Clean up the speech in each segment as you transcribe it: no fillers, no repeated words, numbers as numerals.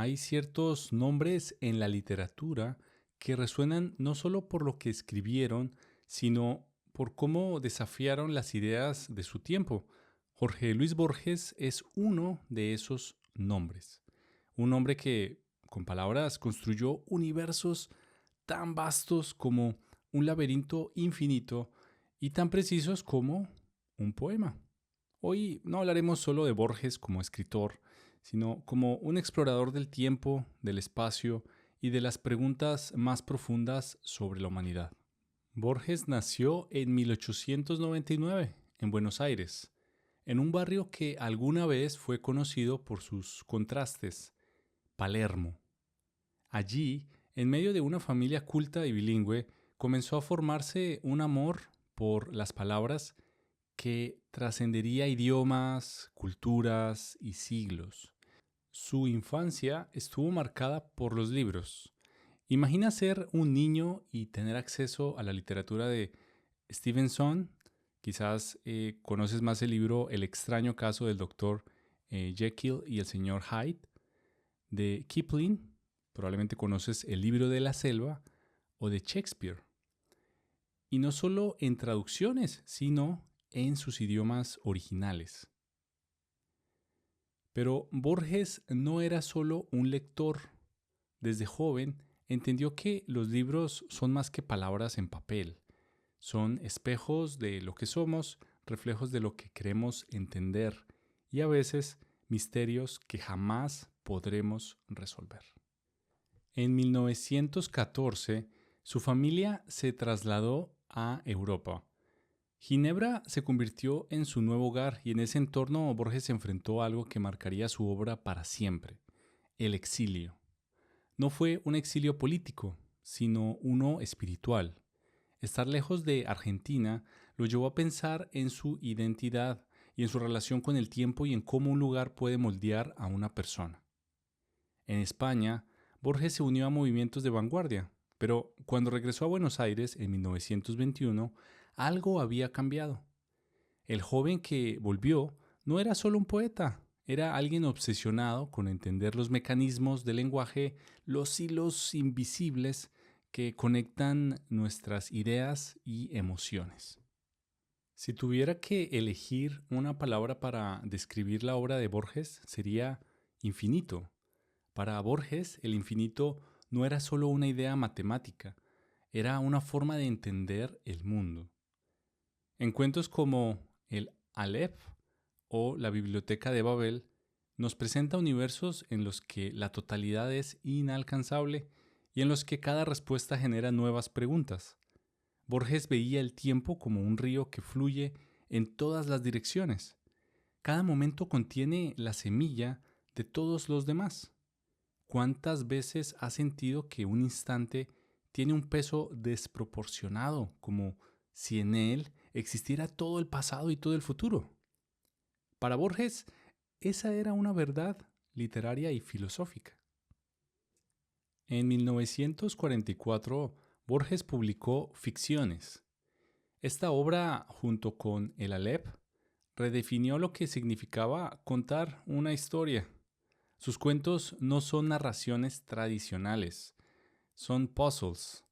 Hay ciertos nombres en la literatura que resuenan no solo por lo que escribieron, sino por cómo desafiaron las ideas de su tiempo. Jorge Luis Borges es uno de esos nombres. Un hombre que, con palabras, construyó universos tan vastos como un laberinto infinito y tan precisos como un poema. Hoy no hablaremos solo de Borges como escritor, sino como un explorador del tiempo, del espacio y de las preguntas más profundas sobre la humanidad. Borges nació en 1899 en Buenos Aires, en un barrio que alguna vez fue conocido por sus contrastes, Palermo. Allí, en medio de una familia culta y bilingüe, comenzó a formarse un amor por las palabras que trascendería idiomas, culturas y siglos. Su infancia estuvo marcada por los libros. Imagina ser un niño y tener acceso a la literatura de Stevenson. Quizás conoces más el libro El extraño caso del doctor Jekyll y el señor Hyde, de Kipling. Probablemente conoces El libro de la selva o de Shakespeare. Y no solo en traducciones, sino en sus idiomas originales. Pero Borges no era solo un lector. Desde joven entendió que los libros son más que palabras en papel. Son espejos de lo que somos, reflejos de lo que queremos entender y a veces misterios que jamás podremos resolver. En 1914, su familia se trasladó a Europa. Ginebra se convirtió en su nuevo hogar y en ese entorno Borges se enfrentó a algo que marcaría su obra para siempre, el exilio. No fue un exilio político, sino uno espiritual. Estar lejos de Argentina lo llevó a pensar en su identidad y en su relación con el tiempo y en cómo un lugar puede moldear a una persona. En España, Borges se unió a movimientos de vanguardia, pero cuando regresó a Buenos Aires en 1921, algo había cambiado. El joven que volvió no era solo un poeta, era alguien obsesionado con entender los mecanismos del lenguaje, los hilos invisibles que conectan nuestras ideas y emociones. Si tuviera que elegir una palabra para describir la obra de Borges, sería infinito. Para Borges, el infinito no era solo una idea matemática, era una forma de entender el mundo. En cuentos como el Aleph o la Biblioteca de Babel, nos presenta universos en los que la totalidad es inalcanzable y en los que cada respuesta genera nuevas preguntas. Borges veía el tiempo como un río que fluye en todas las direcciones. Cada momento contiene la semilla de todos los demás. ¿Cuántas veces has sentido que un instante tiene un peso desproporcionado, como si en él existiera todo el pasado y todo el futuro? Para Borges, esa era una verdad literaria y filosófica. En 1944, Borges publicó Ficciones. Esta obra, junto con El Aleph, redefinió lo que significaba contar una historia. Sus cuentos no son narraciones tradicionales, son puzzles,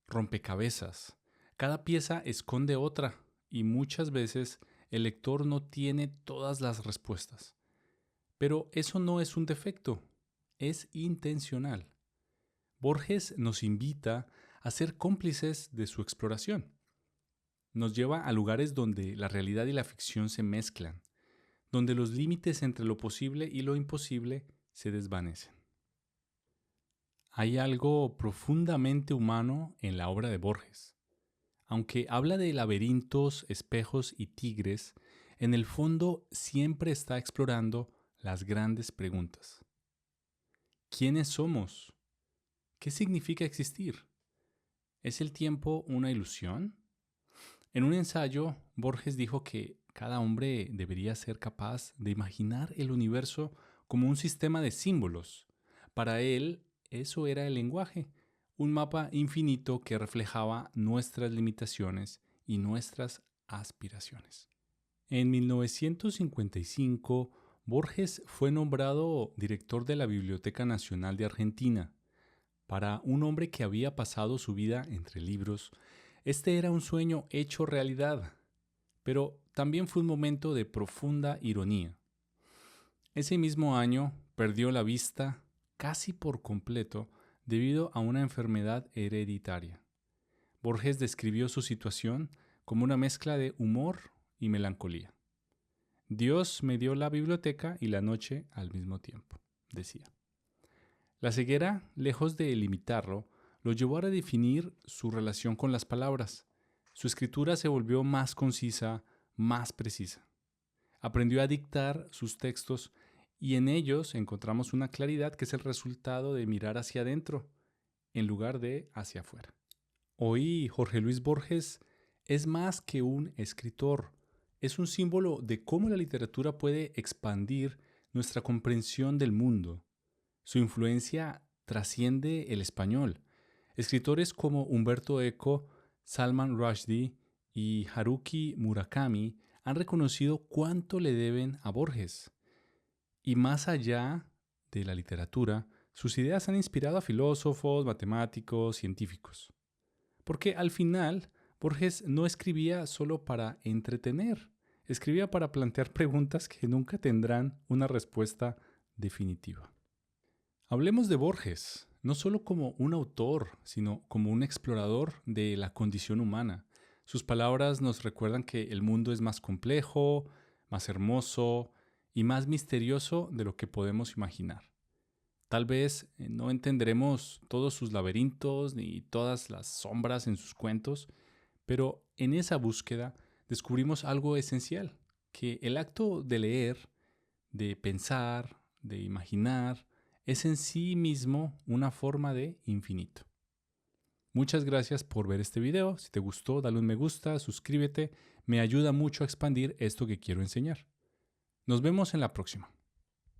rompecabezas. Cada pieza esconde otra y muchas veces el lector no tiene todas las respuestas. Pero eso no es un defecto, es intencional. Borges nos invita a ser cómplices de su exploración. Nos lleva a lugares donde la realidad y la ficción se mezclan, donde los límites entre lo posible y lo imposible se desvanecen. Hay algo profundamente humano en la obra de Borges. Aunque habla de laberintos, espejos y tigres, en el fondo siempre está explorando las grandes preguntas. ¿Quiénes somos? ¿Qué significa existir? ¿Es el tiempo una ilusión? En un ensayo, Borges dijo que cada hombre debería ser capaz de imaginar el universo como un sistema de símbolos. Para él, eso era el lenguaje, un mapa infinito que reflejaba nuestras limitaciones y nuestras aspiraciones. En 1955, Borges fue nombrado director de la Biblioteca Nacional de Argentina. Para un hombre que había pasado su vida entre libros, este era un sueño hecho realidad, pero también fue un momento de profunda ironía. Ese mismo año perdió la vista casi por completo debido a una enfermedad hereditaria. Borges describió su situación como una mezcla de humor y melancolía. Dios me dio la biblioteca y la noche al mismo tiempo, decía. La ceguera, lejos de limitarlo, lo llevó a redefinir su relación con las palabras. Su escritura se volvió más concisa, más precisa. Aprendió a dictar sus textos y en ellos encontramos una claridad que es el resultado de mirar hacia adentro en lugar de hacia afuera. Hoy Jorge Luis Borges es más que un escritor, es un símbolo de cómo la literatura puede expandir nuestra comprensión del mundo. Su influencia trasciende el español. Escritores como Humberto Eco, Salman Rushdie y Haruki Murakami han reconocido cuánto le deben a Borges. Y más allá de la literatura, sus ideas han inspirado a filósofos, matemáticos, científicos. Porque al final, Borges no escribía solo para entretener, escribía para plantear preguntas que nunca tendrán una respuesta definitiva. Hablemos de Borges, no solo como un autor, sino como un explorador de la condición humana. Sus palabras nos recuerdan que el mundo es más complejo, más hermoso y más misterioso de lo que podemos imaginar. Tal vez no entenderemos todos sus laberintos ni todas las sombras en sus cuentos, pero en esa búsqueda descubrimos algo esencial, que el acto de leer, de pensar, de imaginar, es en sí mismo una forma de infinito. Muchas gracias por ver este video. Si te gustó, dale un me gusta, suscríbete. Me ayuda mucho a expandir esto que quiero enseñar. Nos vemos en la próxima.